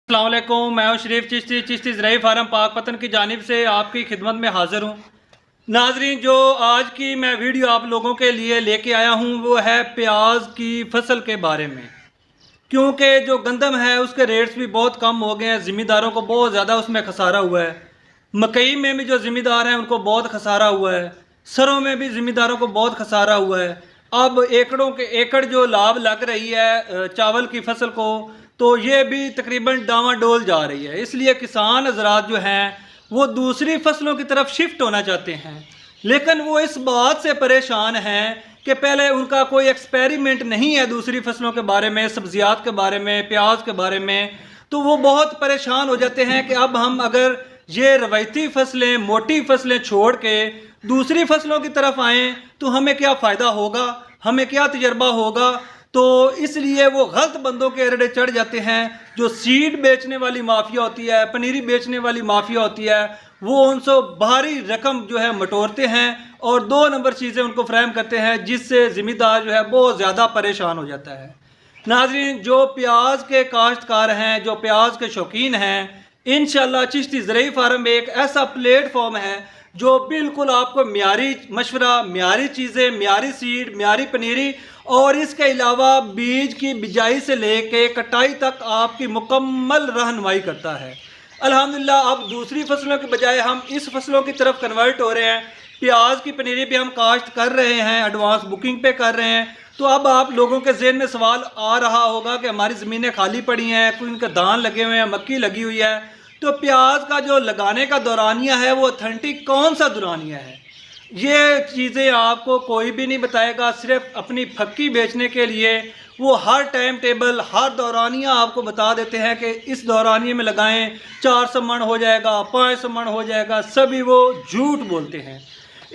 अस्सलाम वालेकुम। मैं हूं शरीफ चिश्ती ज़राई फार्म पाकपतन की जानिब से आपकी खिदमत में हाज़िर हूं। नाजरीन, जो आज की मैं वीडियो आप लोगों के लिए लेके आया हूं वो है प्याज की फसल के बारे में। क्योंकि जो गंदम है उसके रेट्स भी बहुत कम हो गए हैं, ज़िम्मेदारों को बहुत ज़्यादा उसमें खसारा हुआ है। मकई में भी जो ज़िम्मेदार हैं उनको बहुत खसारा हुआ है, सरों में भी ज़िम्मेदारों को बहुत खसारा हुआ है। अब एकड़ों के एकड़ जो लाभ लग रही है चावल की फसल को, तो ये भी तकरीबन डामाडोल जा रही है। इसलिए किसान हजरात जो हैं वो दूसरी फसलों की तरफ शिफ्ट होना चाहते हैं, लेकिन वो इस बात से परेशान हैं कि पहले उनका कोई एक्सपेरिमेंट नहीं है दूसरी फसलों के बारे में, सब्जियात के बारे में, प्याज के बारे में। तो वो बहुत परेशान हो जाते हैं कि अब हम अगर ये रवायती फसलें, मोटी फसलें छोड़ के दूसरी फसलों की तरफ आएँ तो हमें क्या फ़ायदा होगा, हमें क्या तजर्बा होगा। तो इसलिए वो गलत बंदों के अरड़े चढ़ जाते हैं। जो सीड बेचने वाली माफिया होती है, पनीरी बेचने वाली माफिया होती है, वो उनसे भारी रकम जो है मटोरते हैं और 2 नंबर चीज़ें उनको फ्राहम करते हैं, जिससे ज़िम्मेदार जो है बहुत ज़्यादा परेशान हो जाता है। नाजरीन, जो प्याज के काश्तकार हैं, जो प्याज के शौकीन हैं, इंशाल्लाह चिश्ती ज़राई फार्म एक ऐसा प्लेटफॉर्म है जो बिल्कुल आपको म्यारी मशवरा, म्यारी चीज़ें, म्यारी सीड, म्यारी पनीरी और इसके अलावा बीज की बिजाई से लेके कटाई तक आपकी मुकम्मल रहनुमाई करता है। अल्हम्दुलिल्लाह अब दूसरी फसलों के बजाय हम इस फसलों की तरफ कन्वर्ट हो रहे हैं। प्याज की पनीरी भी हम काश्त कर रहे हैं, एडवांस बुकिंग पे कर रहे हैं। तो अब आप लोगों के जहन में सवाल आ रहा होगा कि हमारी ज़मीनें खाली पड़ी हैं, कोई इनके धान लगे हुए हैं, मक्की लगी हुई है, तो प्याज का जो लगाने का दौरानिया है वो ऑथेंटिक कौन सा दौरानिया है, ये चीज़ें आपको कोई भी नहीं बताएगा। सिर्फ अपनी फक्की बेचने के लिए वो हर टाइम टेबल, हर दौरानिया आपको बता देते हैं कि इस दौरानिए में लगाएं 400 मन हो जाएगा, 500 मन हो जाएगा। सभी वो झूठ बोलते हैं।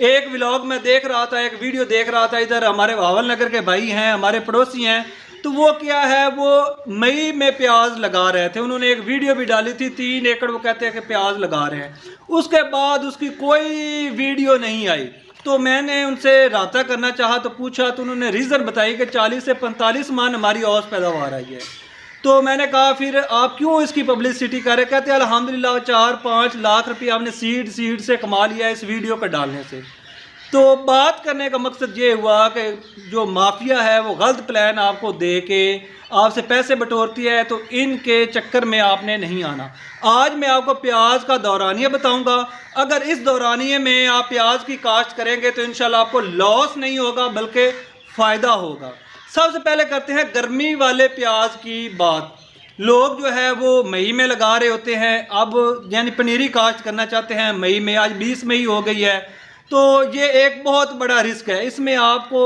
एक व्लॉग में देख रहा था, एक वीडियो देख रहा था, इधर हमारे भावल नगर के भाई हैं, हमारे पड़ोसी हैं, तो वो क्या है, वो मई में प्याज लगा रहे थे। उन्होंने एक वीडियो भी डाली थी, 3 एकड़ वो कहते हैं कि प्याज लगा रहे हैं। उसके बाद उसकी कोई वीडियो नहीं आई। तो मैंने उनसे रब्ता करना चाहा तो पूछा, तो उन्होंने रीज़न बताई कि 40 से 45 मन हमारी औसत पैदावार आई है। तो मैंने कहा फिर आप क्यों इसकी पब्लिसिटी कर रहे? कहते हैं अल्हम्दुलिल्लाह 4-5 लाख रुपया हमने सीड से कमा लिया इस वीडियो को डालने से। तो बात करने का मकसद ये हुआ कि जो माफिया है वो गलत प्लान आपको दे के आपसे पैसे बटोरती है, तो इनके चक्कर में आपने नहीं आना। आज मैं आपको प्याज का दौरानिया बताऊंगा। अगर इस दौरानिए में आप प्याज की काश्त करेंगे तो इंशाल्लाह आपको लॉस नहीं होगा बल्कि फ़ायदा होगा। सबसे पहले करते हैं गर्मी वाले प्याज की बात। लोग जो है वो मई में लगा रहे होते हैं, अब यानी पनीरी काश्त करना चाहते हैं मई में। आज 20 मई हो गई है, तो ये एक बहुत बड़ा रिस्क है। इसमें आपको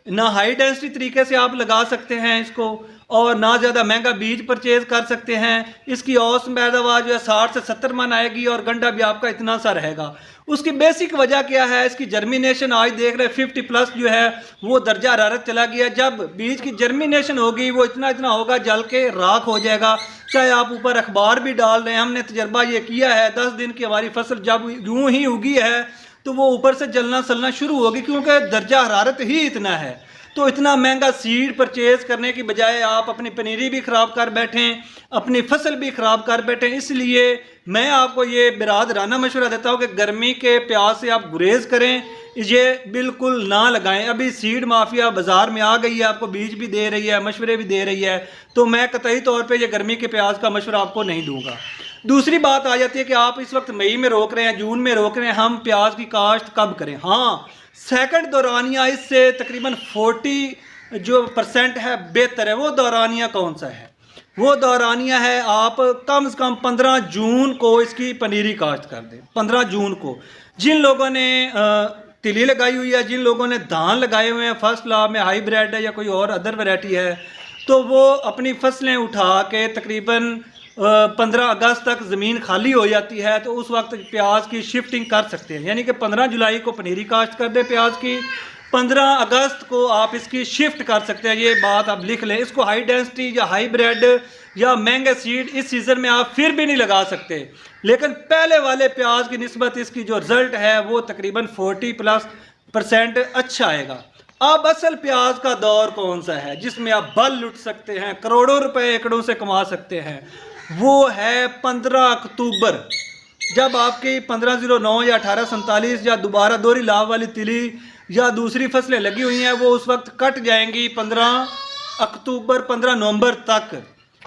ना हाई डेंसिटी तरीके से आप लगा सकते हैं इसको, और ना ज़्यादा महंगा बीज परचेज़ कर सकते हैं। इसकी औसत पैदावार जो है 60 से 70 मन आएगी और गंडा भी आपका इतना सा रहेगा। उसकी बेसिक वजह क्या है, इसकी जर्मिनेशन आज देख रहे 50+ जो है वो दर्जा हरारत चला गया। जब बीज की जर्मिनेशन होगी वो इतना इतना होगा, जल के राख हो जाएगा। चाहे आप ऊपर अखबार भी डाल रहे हैं, हमने तजर्बा ये किया है। 10 दिन की हमारी फसल जब यूँ ही उगी है तो वो ऊपर से जलना सलना शुरू होगी, क्योंकि दर्जा हरारत ही इतना है। तो इतना महंगा सीड परचेज़ करने की बजाय आप अपनी पनीरी भी ख़राब कर बैठें, अपनी फसल भी ख़राब कर बैठें। इसलिए मैं आपको ये बिरादराना मशवरा देता हूँ कि गर्मी के प्याज से आप गुरेज करें, ये बिल्कुल ना लगाएं। अभी सीड माफिया बाज़ार में आ गई है, आपको बीज भी दे रही है, मशवरे भी दे रही है, तो मैं कतई तौर पे ये गर्मी के प्याज का मशवरा आपको नहीं दूंगा। दूसरी बात आ जाती है कि आप इस वक्त मई में रोक रहे हैं, जून में रोक रहे हैं, हम प्याज की काश्त कब करें? हाँ, सेकंड दौरानिया इससे तकरीबन 40% है बेहतर है। वो दौरानिया कौन सा है? वो दौरानिया है आप कम से कम 15 जून को इसकी पनीरी काश्त कर दें। 15 जून को जिन लोगों ने तिली लगाई हुई है, जिन लोगों ने धान लगाए हुए हैं, फर्स्ट क्लास में हाईब्रिड है या कोई और अदर वैरायटी है, तो वो अपनी फसलें उठा के तकरीबन 15 अगस्त तक ज़मीन खाली हो जाती है, तो उस वक्त प्याज की शिफ्टिंग कर सकते हैं। यानी कि 15 जुलाई को पनीरी काश्त कर दे प्याज की, 15 अगस्त को आप इसकी शिफ्ट कर सकते हैं। ये बात आप लिख लें। इसको हाई डेंसिटी या हाईब्रिड या महंगे सीड इस सीज़न में आप फिर भी नहीं लगा सकते, लेकिन पहले वाले प्याज की निस्बत इसकी जो रिज़ल्ट है वो तकरीबन 40+ % अच्छा आएगा। अब असल प्याज का दौर कौन सा है जिसमें आप बल लुट सकते हैं, करोड़ों रुपए एकड़ों से कमा सकते हैं? वो है 15 अक्टूबर। जब आपकी 1509 या 1847 या दोबारा दोहरी लाभ वाली तिली या दूसरी फसलें लगी हुई हैं, वो उस वक्त कट जाएंगी 15 अक्टूबर 15 नवंबर तक।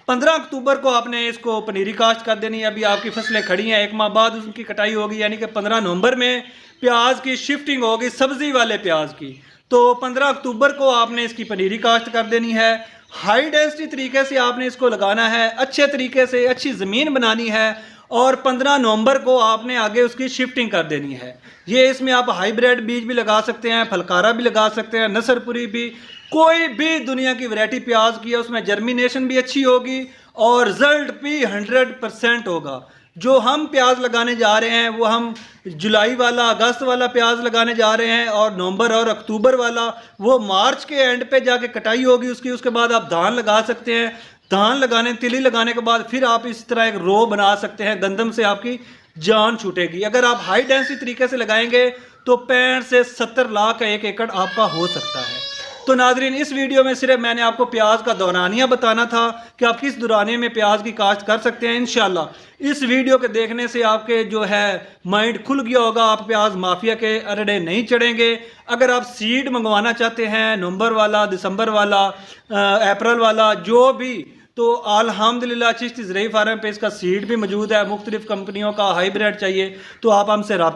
15 अक्टूबर को आपने इसको पनीरी काश्त कर देनी है। अभी आपकी फसलें खड़ी हैं, एक माह बाद उनकी कटाई होगी, यानी कि 15 नवंबर में प्याज की शिफ्टिंग होगी सब्जी वाले प्याज की। तो 15 अक्टूबर को आपने इसकी पनीरी काश्त कर देनी है। हाई डेंसिटी तरीके से आपने इसको लगाना है, अच्छे तरीके से अच्छी ज़मीन बनानी है, और 15 नवंबर को आपने आगे उसकी शिफ्टिंग कर देनी है। ये इसमें आप हाइब्रिड बीज भी लगा सकते हैं, फलकारा भी लगा सकते हैं, नसरपुरी भी, कोई भी दुनिया की वैरायटी प्याज की है, उसमें जर्मिनेशन भी अच्छी होगी और रिजल्ट भी 100% होगा। जो हम प्याज लगाने जा रहे हैं वो हम जुलाई वाला, अगस्त वाला प्याज लगाने जा रहे हैं, और नवंबर और अक्टूबर वाला वो मार्च के एंड पे जाके कटाई होगी उसकी। उसके बाद आप धान लगा सकते हैं। धान लगाने, तिली लगाने के बाद फिर आप इस तरह एक रो बना सकते हैं, गंदम से आपकी जान छूटेगी। अगर आप हाई डेंसिटी तरीके से लगाएंगे तो 65 से 70 लाख का 1 एकड़ आपका हो सकता है। तो नाजरीन, इस वीडियो में सिर्फ मैंने आपको प्याज का दौरानिया बताना था कि आप किस दौरानिए में प्याज की काश्त कर सकते हैं। इंशाल्लाह इस वीडियो के देखने से आपके जो है माइंड खुल गया होगा, आप प्याज माफिया के अरड़े नहीं चढ़ेंगे। अगर आप सीड मंगवाना चाहते हैं, नवंबर वाला, दिसंबर वाला, अप्रैल वाला, जो भी, तो अल्हम्दुलिल्लाह चिश्ती ज़रई फार्म पे इसका सीड भी मौजूद है। मुख्तलिफ कंपनियों का हाइब्रिड चाहिए तो आप हमसे रब्ता